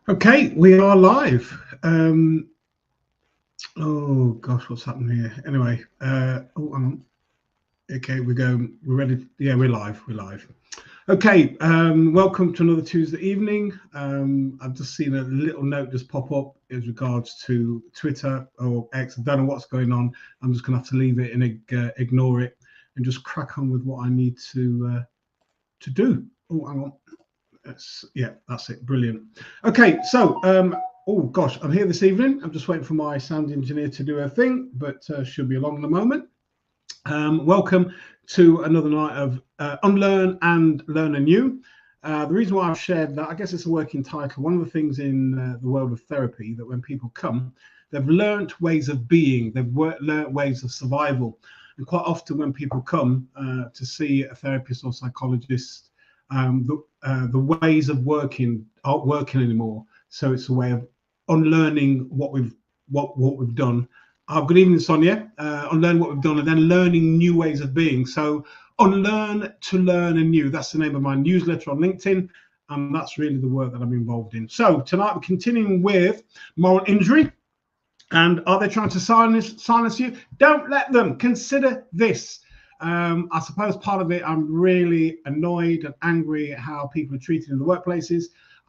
Okay, we are live. Oh gosh, what's happening here? Anyway, hang on. Okay, we're ready. Yeah, we're live. Okay, welcome to another Tuesday evening. I've just seen a little note just pop up as regards to Twitter or X. I don't know what's going on. I'm just gonna have to leave it and ignore it and just crack on with what I need to do. Oh, hang on. That's it. Brilliant. Okay, so oh gosh, I'm here this evening. I'm just waiting for my sound engineer to do her thing, but should be along in a moment. Welcome to another night of Unlearn and Learn Anew. The reason why I've shared that, I guess it's a working title. One of the things in the world of therapy that when people come, they've learnt ways of being, they've learnt ways of survival. And quite often when people come to see a therapist or psychologist, the ways of working aren't working anymore. So it's a way of unlearning what we've done. Good evening, Sonia. Unlearn what we've done and then learning new ways of being. So unlearn to learn anew. That's the name of my newsletter on LinkedIn. And that's really the work that I'm involved in. So tonight we're continuing with moral injury. And are they trying to silence you? Don't let them. Consider this. I suppose part of it, I'm really annoyed and angry at how people are treated in the workplaces,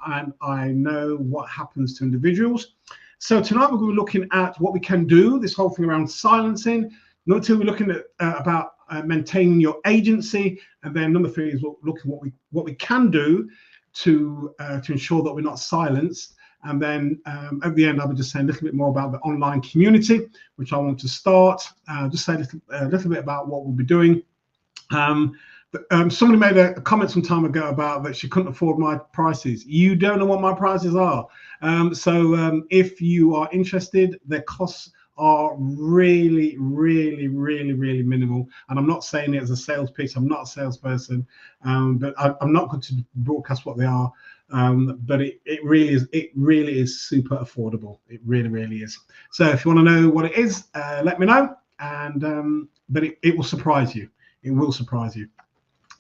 and I know what happens to individuals. So tonight we're going to be looking at what we can do, this whole thing around silencing. Number two, we're looking at about maintaining your agency, and then number three is looking at what we can do to ensure that we're not silenced. And then at the end, I'll be just saying a little bit more about the online community, which I want to start. Just say a little bit about what we'll be doing. Somebody made a comment some time ago about that she couldn't afford my prices. You don't know what my prices are. So if you are interested, their costs are really, really, really, really minimal. And I'm not saying it as a sales pitch. I'm not a salesperson, but I'm not going to broadcast what they are. But it really is super affordable. It really is. So if you want to know what it is, let me know. And but it will surprise you. It will surprise you.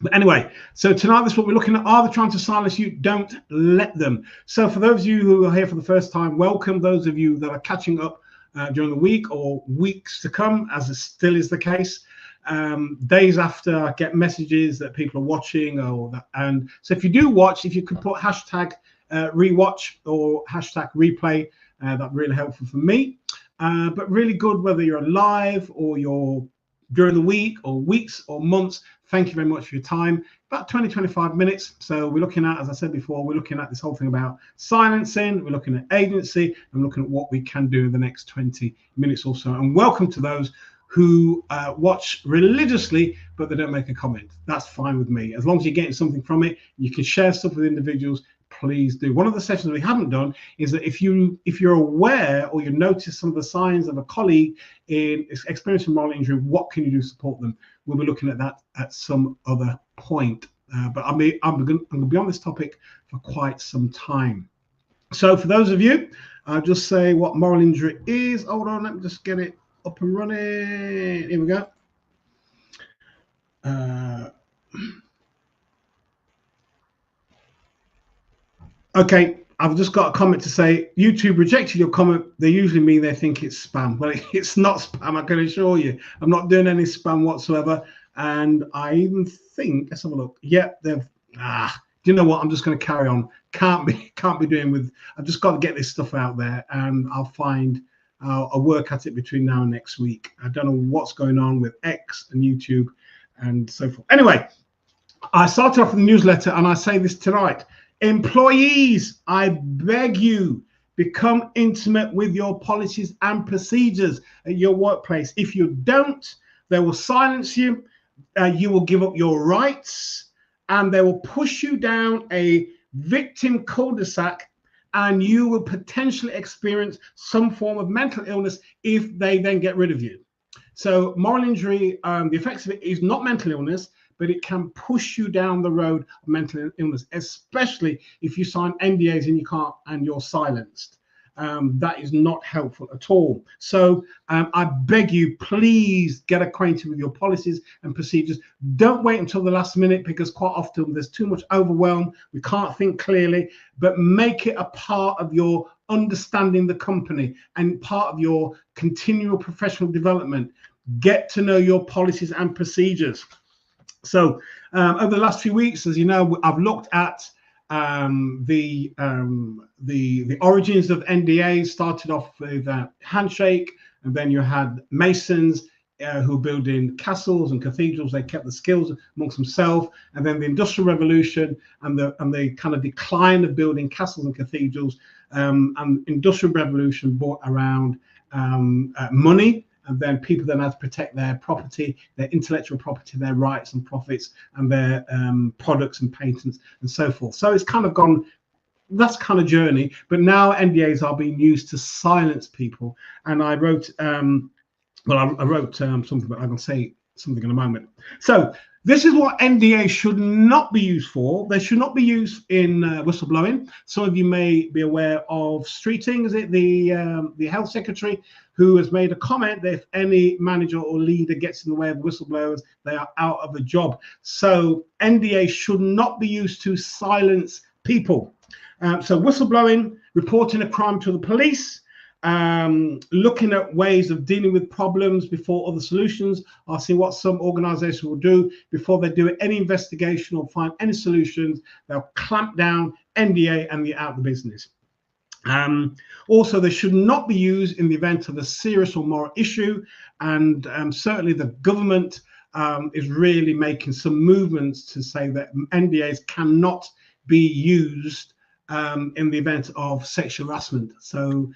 But anyway, so tonight this is what we're looking at. Are they trying to silence you? Don't let them. So for those of you who are here for the first time, welcome. Those of you that are catching up during the week or weeks to come, as it still is the case, days after I get messages that people are watching, and so if you do watch, if you could put hashtag rewatch or hashtag replay, that's really helpful for me. But really good whether you're live or you're during the week or weeks or months. Thank you very much for your time. About 20-25 minutes. So we're looking at, as I said before, we're looking at this whole thing about silencing, we're looking at agency, and looking at what we can do in the next 20 minutes or so. And welcome to those who watch religiously, but they don't make a comment. That's fine with me. As long as you're getting something from it, you can share stuff with individuals, please do. One of the sessions we haven't done is that if you're aware or you notice some of the signs of a colleague in experiencing moral injury, what can you do to support them? We'll be looking at that at some other point. But I'm going to be on this topic for quite some time. So for those of you, I'll just say what moral injury is. Hold on, let me just get it up and running. Here we go. Okay, I've just got a comment to say, YouTube rejected your comment. They usually mean they think it's spam. Well, it's not spam, I can assure you. I'm not doing any spam whatsoever. And I even think, let's have a look. Yeah, they've, you know what? I'm just going to carry on. Can't be doing with, I've just got to get this stuff out there, and I'll work at it between now and next week. I don't know what's going on with X and YouTube and so forth. Anyway, I started off with the newsletter, and I say this tonight. Employees, I beg you, become intimate with your policies and procedures at your workplace. If you don't, they will silence you. You will give up your rights, and they will push you down a victim cul-de-sac, and you will potentially experience some form of mental illness if they then get rid of you. So moral injury, the effects of it is not mental illness, but it can push you down the road of mental illness, especially if you sign NDAs and you can't, and you're silenced. that is not helpful at all. So I beg you, please get acquainted with your policies and procedures. Don't wait until the last minute, because quite often there's too much overwhelm. We can't think clearly, but make it a part of your understanding the company and part of your continual professional development. Get to know your policies and procedures. So over the last few weeks, as you know, I've looked at the origins of NDAs. Started off with handshake, and then you had masons who build in castles and cathedrals. They kept the skills amongst themselves, and then the Industrial Revolution and the kind of decline of building castles and cathedrals. And Industrial Revolution brought around money. And then people then had to protect their property, their intellectual property, their rights and profits, and their products and patents and so forth. So it's kind of gone, that's kind of journey. But now NDAs are being used to silence people. And I wrote, I wrote something, but I'm going to say something in a moment. So this is what NDAs should not be used for. They should not be used in whistleblowing. Some of you may be aware of Streeting, is it the health secretary, who has made a comment that if any manager or leader gets in the way of whistleblowers, they are out of a job. So NDAs should not be used to silence people. So whistleblowing, reporting a crime to the police, looking at ways of dealing with problems before other solutions. I'll see what some organizations will do before they do any investigation or find any solutions. They'll clamp down NDA and be out of the business. Also, they should not be used in the event of a serious or moral issue. And certainly the government is really making some movements to say that NDAs cannot be used in the event of sexual harassment. So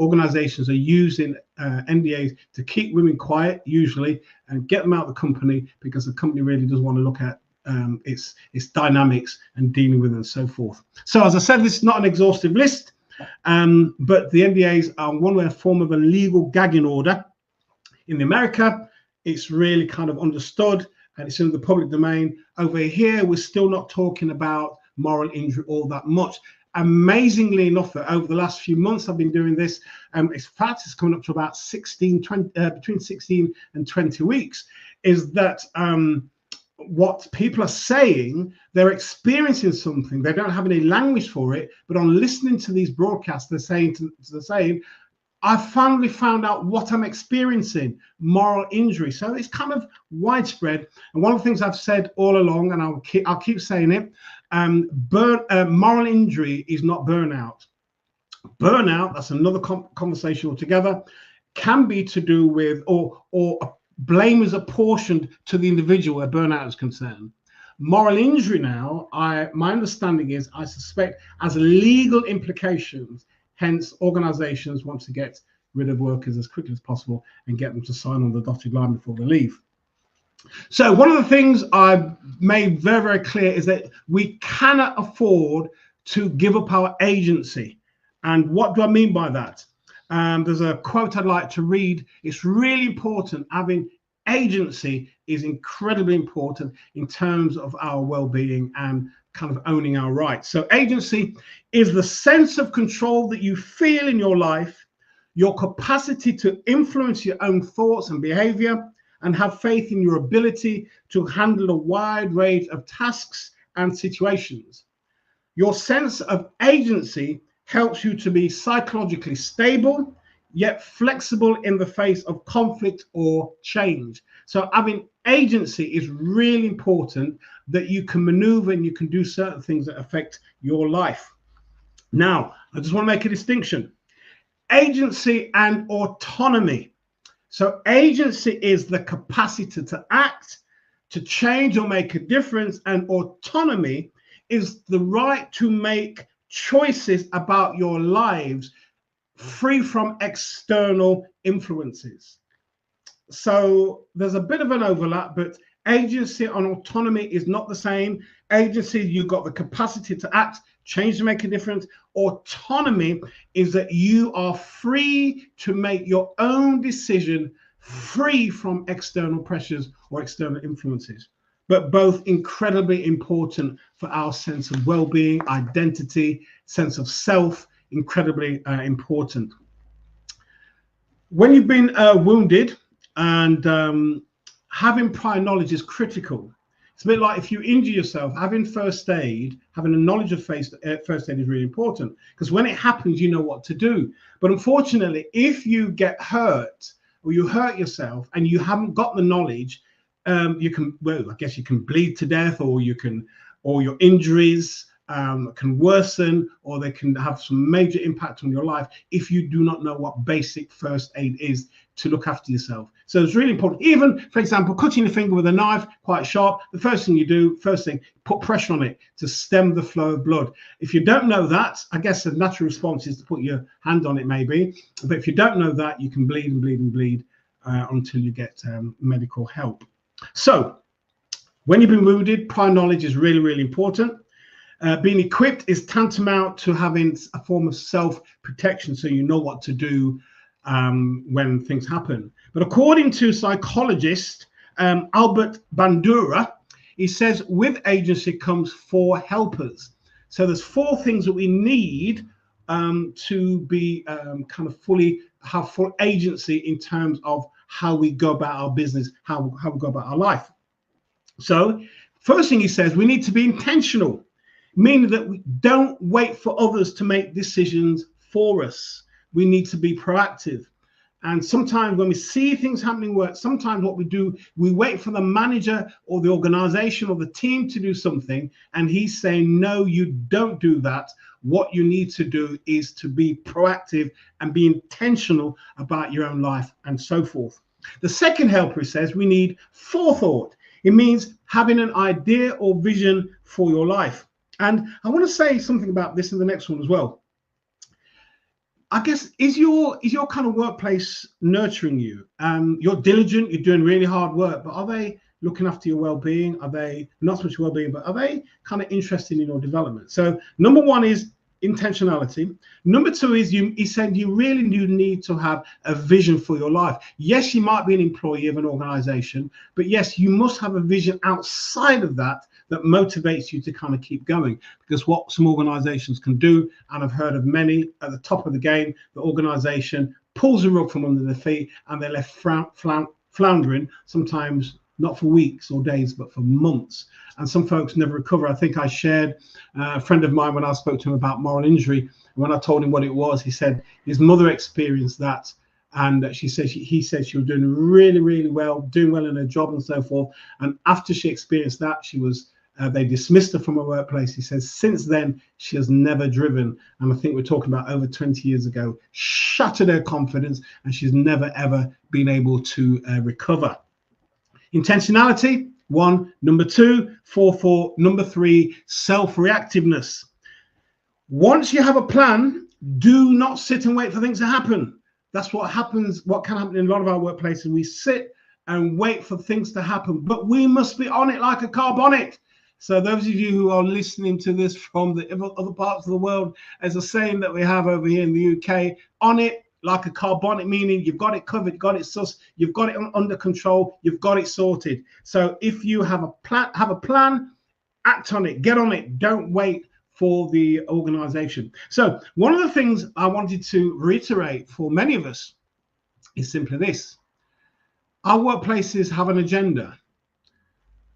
organizations are using NDAs to keep women quiet, usually, and get them out of the company, because the company really does want to look at its dynamics and dealing with them and so forth. So as I said, this is not an exhaustive list, but the NDAs are one way, a form of a legal gagging order. In America, it's really kind of understood and it's in the public domain. Over here, we're still not talking about moral injury all that much. Amazingly enough, over the last few months I've been doing this, in fact it's coming up to about 20, between 16 and 20 weeks, is that what people are saying, they're experiencing something, they don't have any language for it, but on listening to these broadcasts, they're saying, I finally found out what I'm experiencing, moral injury. So it's kind of widespread. And one of the things I've said all along, and I'll keep saying it, moral injury is not burnout. Burnout, that's another conversation altogether, can be to do with, or blame is apportioned to the individual where burnout is concerned. Moral injury now, my understanding is, I suspect, has legal implications. Hence, organizations want to get rid of workers as quickly as possible and get them to sign on the dotted line before they leave. So one of the things I've made very, very clear is that we cannot afford to give up our agency. And what do I mean by that? There's a quote I'd like to read. It's really important. Having agency is incredibly important in terms of our well-being and kind of owning our rights. So agency is the sense of control that you feel in your life, your capacity to influence your own thoughts and behavior, and have faith in your ability to handle a wide range of tasks and situations. Your sense of agency helps you to be psychologically stable, yet flexible in the face of conflict or change. So having agency is really important, that you can maneuver and you can do certain things that affect your life. Now, I just want to make a distinction. Agency and autonomy. So agency is the capacity to act, to change or make a difference, and autonomy is the right to make choices about your lives free from external influences. So there's a bit of an overlap, but agency and autonomy is not the same. Agency, you've got the capacity to act, change to make a difference. Autonomy is that you are free to make your own decision, free from external pressures or external influences. But both incredibly important for our sense of well-being, identity, sense of self, incredibly important. When you've been wounded, and having prior knowledge is critical. It's a bit like if you injure yourself, having first aid, having a knowledge of first aid is really important, because when it happens, you know what to do. But unfortunately, if you get hurt or you hurt yourself and you haven't got the knowledge, you can, well, I guess you can bleed to death, or your injuries can worsen, or they can have some major impact on your life if you do not know what basic first aid is to look after yourself. So it's really important. Even, for example, cutting your finger with a knife, quite sharp, the first thing, put pressure on it to stem the flow of blood. If you don't know that, I guess the natural response is to put your hand on it maybe. But if you don't know that, you can bleed and bleed and bleed until you get medical help. So when you've been wounded, prior knowledge is really, really important. Being equipped is tantamount to having a form of self-protection, so you know what to do when things happen. But according to psychologist Albert Bandura, he says with agency comes 4 helpers. So there's 4 things that we need to be kind of have full agency in terms of how we go about our business, how we go about our life. So first thing he says, we need to be intentional, meaning that we don't wait for others to make decisions for us. We need to be proactive. And sometimes when we see things happening work, sometimes what we do, we wait for the manager or the organization or the team to do something, and he's saying, no, you don't do that. What you need to do is to be proactive and be intentional about your own life and so forth. The second helper says we need forethought. It means having an idea or vision for your life. And I want to say something about this in the next one as well. I guess, is your kind of workplace nurturing you? You're diligent, you're doing really hard work, but are they looking after your well-being? Are they not so much well-being, but are they kind of interested in your development? So number 1 is intentionality. Number 2 is he said you really do need to have a vision for your life. Yes, you might be an employee of an organization, but yes, you must have a vision outside of that motivates you to kind of keep going. Because what some organizations can do, and I've heard of many at the top of the game, the organization pulls the rug from under their feet and they're left floundering, sometimes not for weeks or days, but for months. And some folks never recover. I think I shared a friend of mine when I spoke to him about moral injury. And when I told him what it was, he said his mother experienced that. And he said she was doing really, really well, doing well in her job and so forth. And after she experienced that, they dismissed her from her workplace. He says since then, she has never driven. And I think we're talking about over 20 years ago, shattered her confidence, and she's never, ever been able to recover. Intentionality, 1. Number 2, forethought. Number 3, self-reactiveness. Once you have a plan, do not sit and wait for things to happen. That's what happens. What can happen in a lot of our workplaces, we sit and wait for things to happen, but we must be on it like a car bonnet. So those of you who are listening to this from the other parts of the world, as a saying that we have over here in the UK, on it like a car bonnet, meaning you've got it covered, got it sus, you've got it under control, you've got it sorted. So if you have a plan, act on it, get on it, don't wait for the organization. So one of the things I wanted to reiterate for many of us is simply this. Our workplaces have an agenda,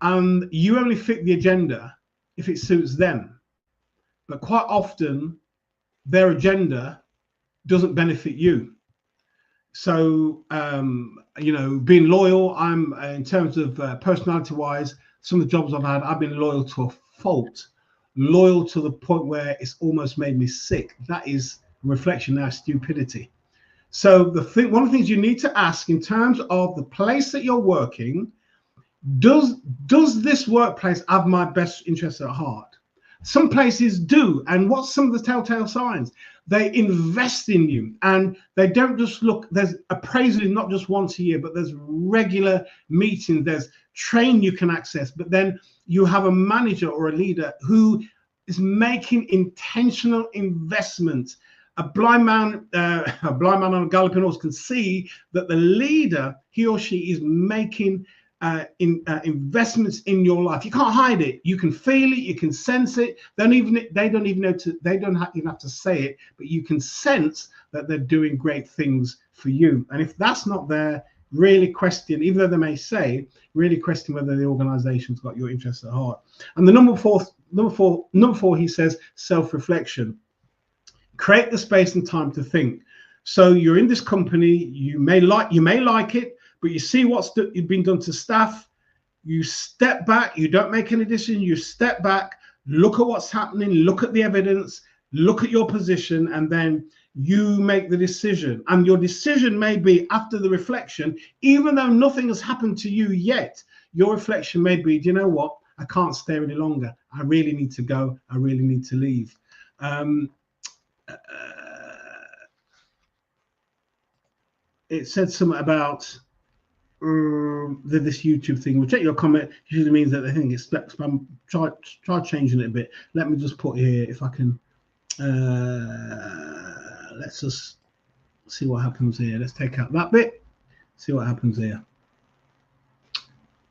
and you only fit the agenda if it suits them. But quite often, their agenda doesn't benefit you. So, being loyal, I'm in terms of personality-wise, some of the jobs I've had, I've been loyal to a fault, loyal to the point where it's almost made me sick. That is a reflection of stupidity. So one of the things you need to ask in terms of the place that you're working, does this workplace have my best interests at heart? Some places do. And what's some of the telltale signs? They invest in you, and they don't just look, there's appraisal not just once a year, but there's regular meetings, there's training you can access, but then you have a manager or a leader who is making intentional investments. A blind man on a galloping horse can see that the leader, he or she, is making investments in your life. You can't hide it. You can feel it. You can sense it. They don't even know to. They don't even have to say it, but you can sense that they're doing great things for you. And if that's not there, really question, even though they may say, really question whether the organization's got your interests at heart. And the number four, he says, self-reflection. Create the space and time to think. So you're in this company, you may like it, but you see what's been done to staff. You step back, you don't make any decision, you step back, look at what's happening, look at the evidence, look at your position, and then you make the decision. And your decision may be after the reflection, even though nothing has happened to you yet, your reflection may be, do you know what? I can't stay any longer. I really need to go. I really need to leave. It said something about this YouTube thing. We'll check your comment. Usually means that they think it's spam. Try changing it a bit. Let me just put here if I can. Let's just see what happens here. Let's take out that bit. See what happens here.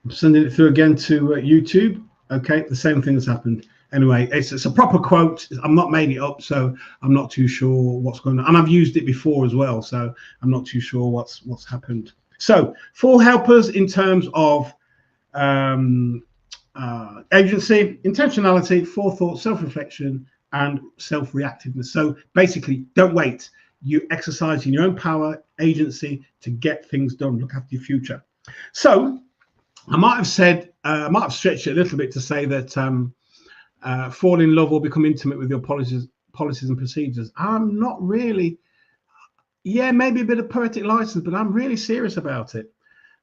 I'm sending it through again to YouTube. Okay, the same thing has happened. Anyway, it's a proper quote. I'm not made it up, so I'm not too sure what's going on. And I've used it before as well, so I'm not too sure what's happened. So 4 helpers in terms of agency, intentionality, forethought, self-reflection, and self-reactiveness. So basically, don't wait. You exercise in your own power, agency to get things done. Look after your future. So I might have said, I might have stretched it a little bit to say that fall in love or become intimate with your policies and procedures. I'm not really, yeah, maybe a bit of poetic license, but I'm really serious about it.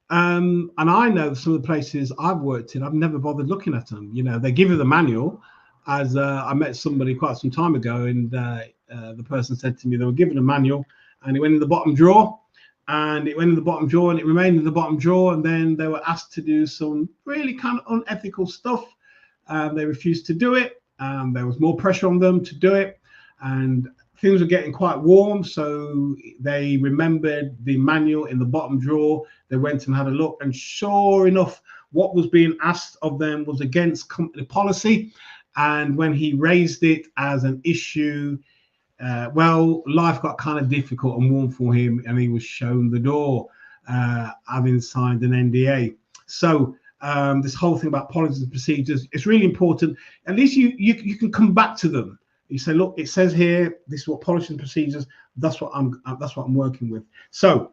And I know some of the places I've worked in, I've never bothered looking at them. You know, they give you the manual. As I met somebody quite some time ago, and the person said to me they were given a manual, and it went in the bottom drawer, and it went in the bottom drawer, and it remained in the bottom drawer, and then they were asked to do some really kind of unethical stuff. They refused to do it. There was more pressure on them to do it, and things were getting quite warm, so they remembered the manual in the bottom drawer. They went and had a look, and sure enough, what was being asked of them was against company policy. And when he raised it as an issue, well, life got kind of difficult and warm for him, and he was shown the door, having signed an NDA. So this whole thing about policies and procedures, it's really important. At least you can come back to them. You say, look, it says here, this is what policies and procedures. That's what I'm working with. So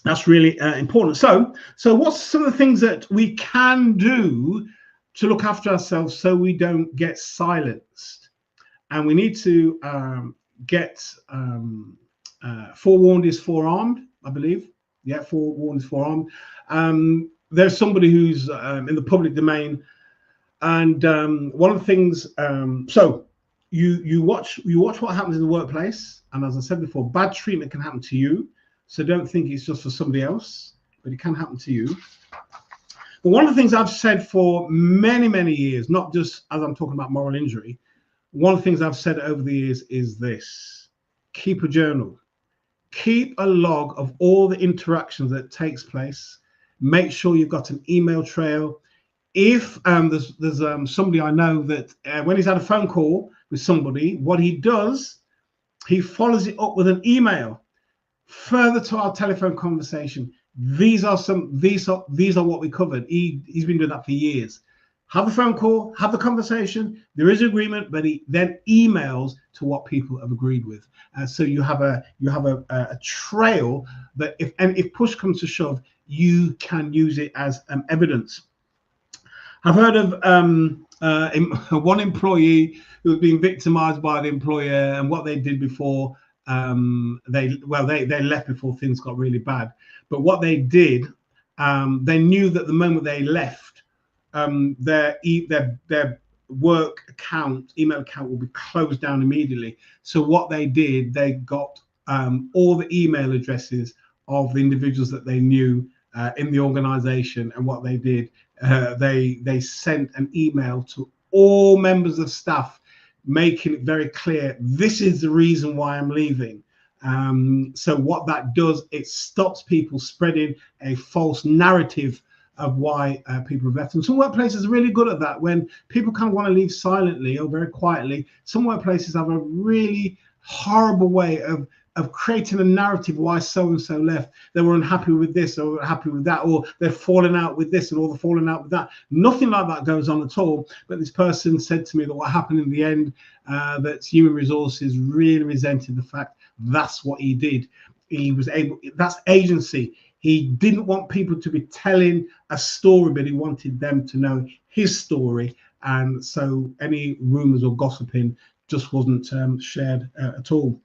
that's really important. So what's some of the things that we can do to look after ourselves so we don't get silenced? And we need to get forewarned is forearmed, I believe. Yeah, forewarned is forearmed. There's somebody who's in the public domain, and one of the things. So you watch what happens in the workplace, and as I said before, bad treatment can happen to you. So don't think it's just for somebody else, but it can happen to you. But one of the things I've said for many, many years, not just as I'm talking about moral injury, one of the things I've said over the years is this: keep a journal, keep a log of all the interactions that takes place. Make sure you've got an email trail. If there's somebody I know that when he's had a phone call with somebody, what he does, he follows it up with an email further to our telephone conversation. These are what we covered. He's been doing that for years. Have a phone call, have the conversation. There is agreement, but he then emails to what people have agreed with. So you have a trail that if push comes to shove, you can use it as evidence. I've heard of one employee who was being victimized by the employer, and what they did before they left before things got really bad. But what they did, they knew that the moment they left, their work account, email account, will be closed down immediately. So what they did, they got all the email addresses of the individuals that they knew in the organization, and what they did, they sent an email to all members of staff, making it very clear, this is the reason why I'm leaving. So what that does, it stops people spreading a false narrative of why people have left. And some workplaces are really good at that. When people kind of want to leave silently or very quietly, some workplaces have a really horrible way of creating a narrative why so-and-so left. They were unhappy with this or happy with that, or they're falling out with this and all the falling out with that. Nothing like that goes on at all. But this person said to me that what happened in the end, that human resources really resented the fact that's what he did. He was able, that's agency. He didn't want people to be telling a story, but he wanted them to know his story. And so any rumors or gossiping just wasn't shared at all.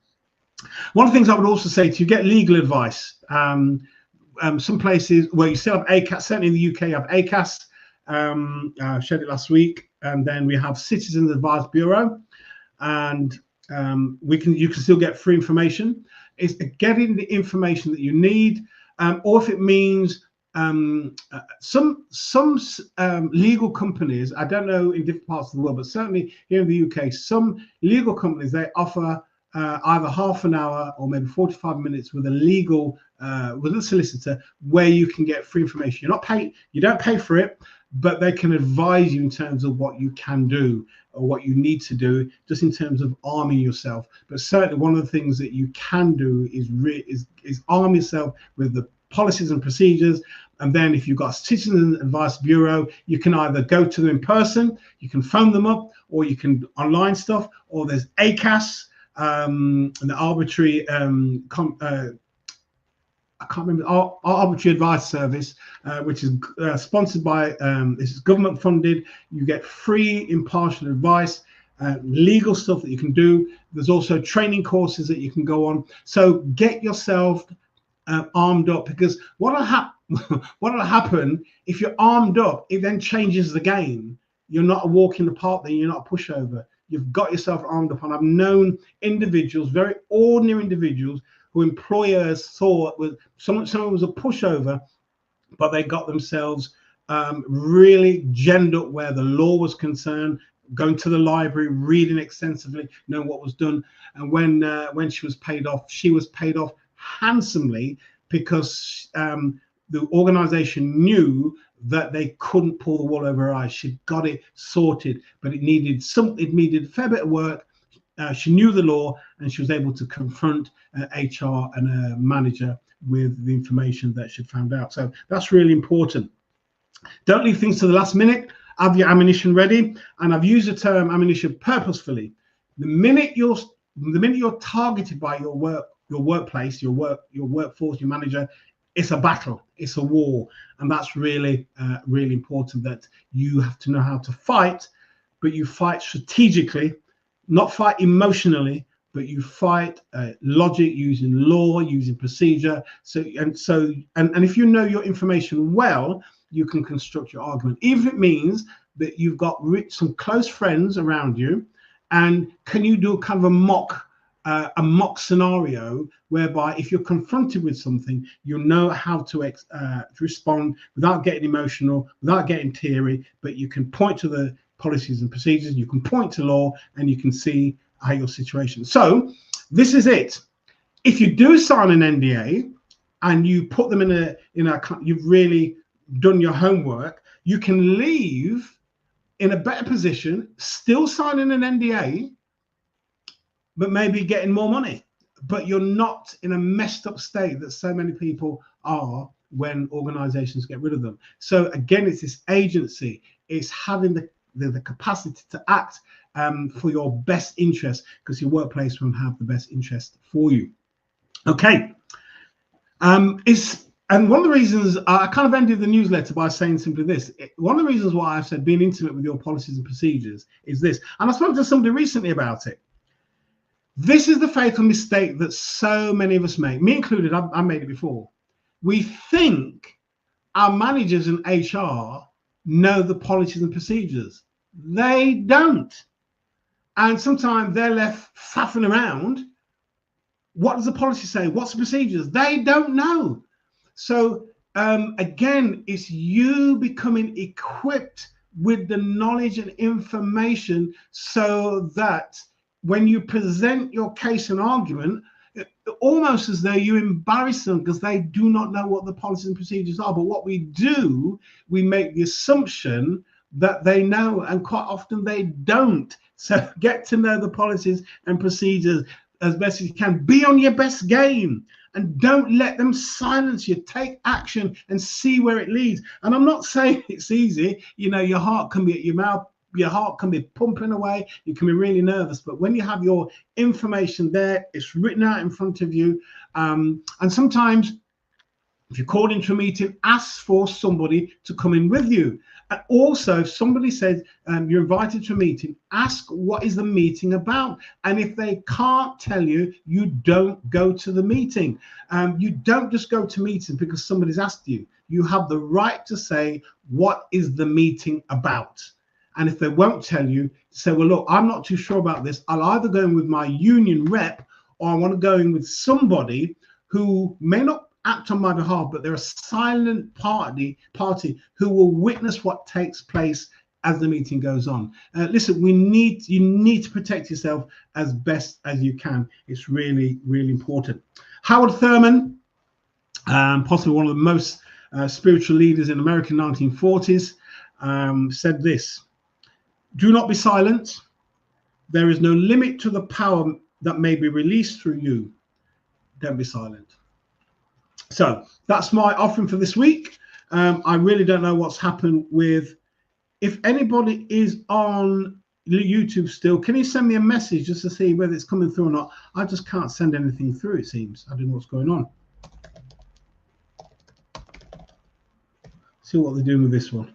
One of the things I would also say to you, get legal advice. Some places where you still have ACAS, certainly in the UK, you have ACAS. I shared it last week, and then we have Citizens Advice Bureau, and you can still get free information. It's getting the information that you need, or if it means some legal companies, I don't know in different parts of the world, but certainly here in the UK, some legal companies, they offer either half an hour or maybe 45 minutes with a legal with a solicitor, where you can get free information. You're not paid, you don't pay for it, but they can advise you in terms of what you can do or what you need to do, just in terms of arming yourself. But certainly one of the things that you can do is arm yourself with the policies and procedures. And then if you've got a Citizen Advice Bureau, you can either go to them in person, you can phone them up, or you can online stuff, or there's ACAS, and the arbitrary I can't remember, our arbitrary advice service, which is sponsored by, this is government funded. You get free impartial advice, legal stuff that you can do. There's also training courses that you can go on. So get yourself armed up, because what'll happen if you're armed up, it then changes the game. You're not a walk in the park, then you're not a pushover. You've got yourself armed up. And I've known individuals, very ordinary individuals, who employers thought was someone was a pushover, but they got themselves really gemmed up where the law was concerned, going to the library, reading extensively, knowing what was done. And when she was paid off handsomely, because the organization knew that they couldn't pull the wool over her eyes. She got it sorted, but it needed a fair bit of work. She knew the law, and she was able to confront HR and a manager with the information that she'd found out. So that's really important. Don't leave things to the last minute. Have your ammunition ready. And I've used the term ammunition purposefully. The minute you're targeted by your workplace, your workforce, your manager, it's a battle, it's a war. And that's really, really important, that you have to know how to fight, but you fight strategically, not fight emotionally, but you fight logic, using law, using procedure. And if you know your information well, you can construct your argument, even if it means that you've got some close friends around you. And can you do kind of a mock scenario whereby if you're confronted with something, you know how to respond without getting emotional, without getting teary, but you can point to the policies and procedures, you can point to law, and you can see how your situation. So this is it. If you do sign an NDA and you put them in a you've really done your homework, you can leave in a better position, still signing an NDA, but maybe getting more money. But you're not in a messed up state that so many people are when organizations get rid of them. So again, it's this agency, it's having the capacity to act for your best interest, because your workplace will have the best interest for you. Okay. And one of the reasons I kind of ended the newsletter by saying simply this. One of the reasons why I've said being intimate with your policies and procedures is this. And I spoke to somebody recently about it. This is the fatal mistake that so many of us make, me included. I made it before. We think our managers and HR know the policies and procedures. They don't. And sometimes they're left faffing around. What does the policy say? What's the procedures? They don't know. So again, it's you becoming equipped with the knowledge and information so that when you present your case and argument, almost as though you embarrass them because they do not know what the policies and procedures are. But what we do, we make the assumption that they know, and quite often they don't. So get to know the policies and procedures as best as you can. Be on your best game and don't let them silence you. Take action and see where it leads. And I'm not saying it's easy. You know, your heart can be at your mouth. Your heart can be pumping away. You can be really nervous. But when you have your information there, it's written out in front of you. And sometimes if you're called into a meeting, ask for somebody to come in with you. And also, if somebody says you're invited to a meeting, ask what is the meeting about. And if they can't tell you, you don't go to the meeting. You don't just go to meetings because somebody's asked you. You have the right to say, what is the meeting about? And if they won't tell you, say, well, look, I'm not too sure about this. I'll either go in with my union rep, or I want to go in with somebody who may not act on my behalf, but they're a silent party who will witness what takes place as the meeting goes on. Listen, you need to protect yourself as best as you can. It's really, really important. Howard Thurman, possibly one of the most spiritual leaders in American 1940s, said this: do not be silent. There is no limit to the power that may be released through you. Don't be silent. So that's my offering for this week. I really don't know what's happened with, if anybody is on YouTube still, can you send me a message just to see whether it's coming through or not? I just can't send anything through, it seems. I don't know what's going on. See what they're doing with this one.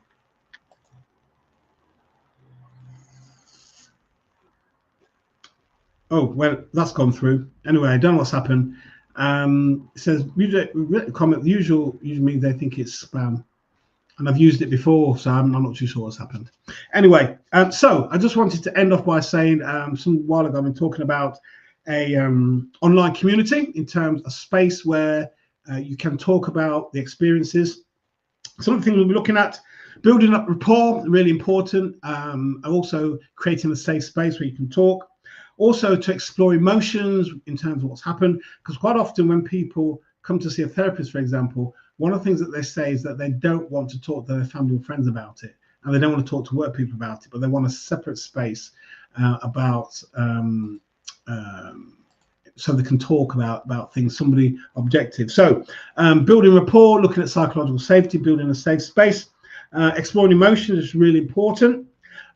Oh, well, that's gone through. Anyway, I don't know what's happened. It says, comment, the usually means they think it's spam. And I've used it before, so I'm not too sure what's happened. Anyway, so I just wanted to end off by saying some while ago I've been talking about a online community in terms of a space where you can talk about the experiences. Some of the things we'll be looking at: building up rapport, really important, and also creating a safe space where you can talk. Also to explore emotions in terms of what's happened, because quite often when people come to see a therapist, for example, one of the things that they say is that they don't want to talk to their family or friends about it, and they don't want to talk to work people about it, but they want a separate space so they can talk about things, somebody objective. So building rapport, looking at psychological safety, building a safe space, exploring emotions is really important.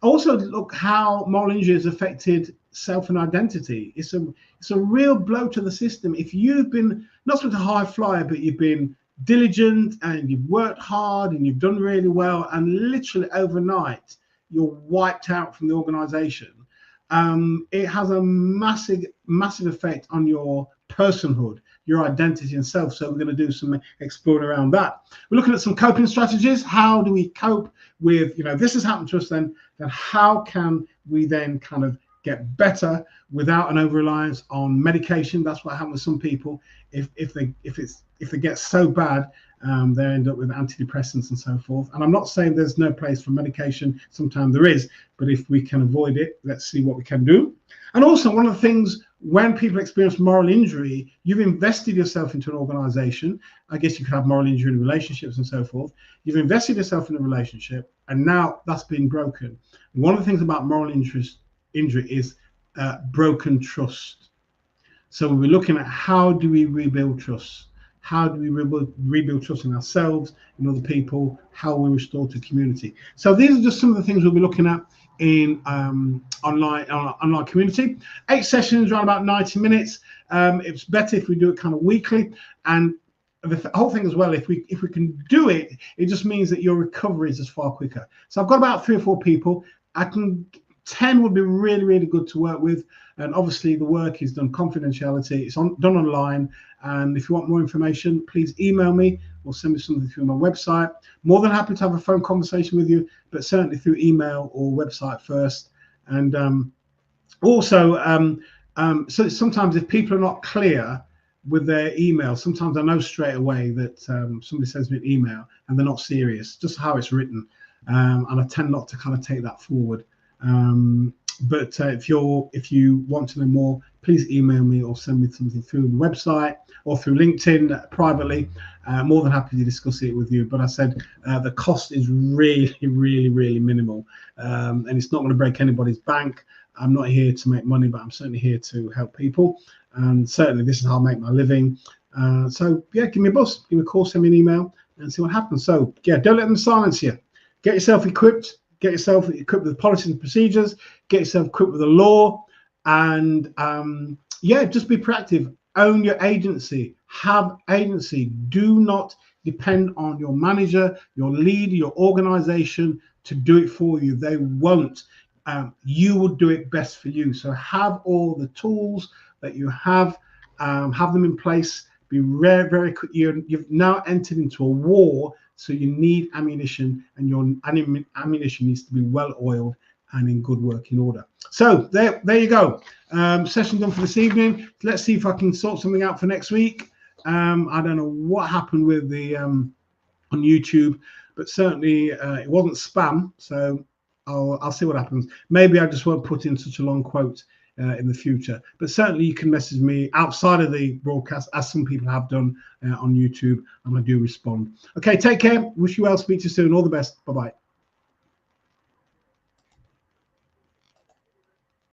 Also look how moral injury has affected self and identity. It's a real blow to the system. If you've been not sort of a high flyer, but you've been diligent and you've worked hard and you've done really well, and literally overnight you're wiped out from the organization, it has a massive effect on your personhood, your identity and self. So we're going to do some exploring around that. We're looking at some coping strategies. How do we cope with, this has happened to us, then how can we then kind of get better without an over-reliance on medication? That's what happens with some people. If they get so bad, they end up with antidepressants and so forth. And I'm not saying there's no place for medication. Sometimes there is, but if we can avoid it, let's see what we can do. And also, one of the things, when people experience moral injury, you've invested yourself into an organization. I guess you could have moral injury in relationships and so forth. You've invested yourself in a relationship, and now that's been broken. One of the things about moral injury is broken trust. So we're looking at, how do we rebuild trust? How do we rebuild trust in ourselves, in other people? How we restore to community? So these are just some of the things we'll be looking at in online community. 8 sessions, around about 90 minutes. It's better if we do it kind of weekly. And the whole thing as well, if we can do it, it just means that your recovery is just far quicker. So I've got about 3 or 4 people. 10 would be really, really good to work with. And obviously the work is done confidentiality. It's done online. And if you want more information, please email me or send me something through my website. More than happy to have a phone conversation with you, but certainly through email or website first. And so sometimes if people are not clear with their email, sometimes I know straight away that somebody sends me an email and they're not serious, just how it's written. And I tend not to kind of take that forward. But if you want to know more, please email me or send me something through the website or through LinkedIn privately. More than happy to discuss it with you. But I said the cost is really, really, really minimal, and it's not going to break anybody's bank. I'm not here to make money, but I'm certainly here to help people. And certainly this is how I make my living. So yeah, give me a buzz, give me a call, send me an email and see what happens. So yeah, don't let them silence you. Get yourself equipped, with the policies and procedures, get yourself equipped with the law, and yeah, just be proactive. Own your agency, have agency. Do not depend on your manager, your leader, your organization to do it for you. They won't. You will do it best for you. So have all the tools that you have them in place. Be very, very quick. You've now entered into a war, so you need ammunition, and your ammunition needs to be well oiled and in good working order. So there you go. Session done for this evening. Let's see if I can sort something out for next week. I don't know what happened with the on YouTube, but certainly it wasn't spam. So I'll see what happens. Maybe I just won't put in such a long quote in the future, but certainly you can message me outside of the broadcast, as some people have done on YouTube, and I do respond. Okay, take care. Wish you well. Speak to you soon. All the best. Bye-bye.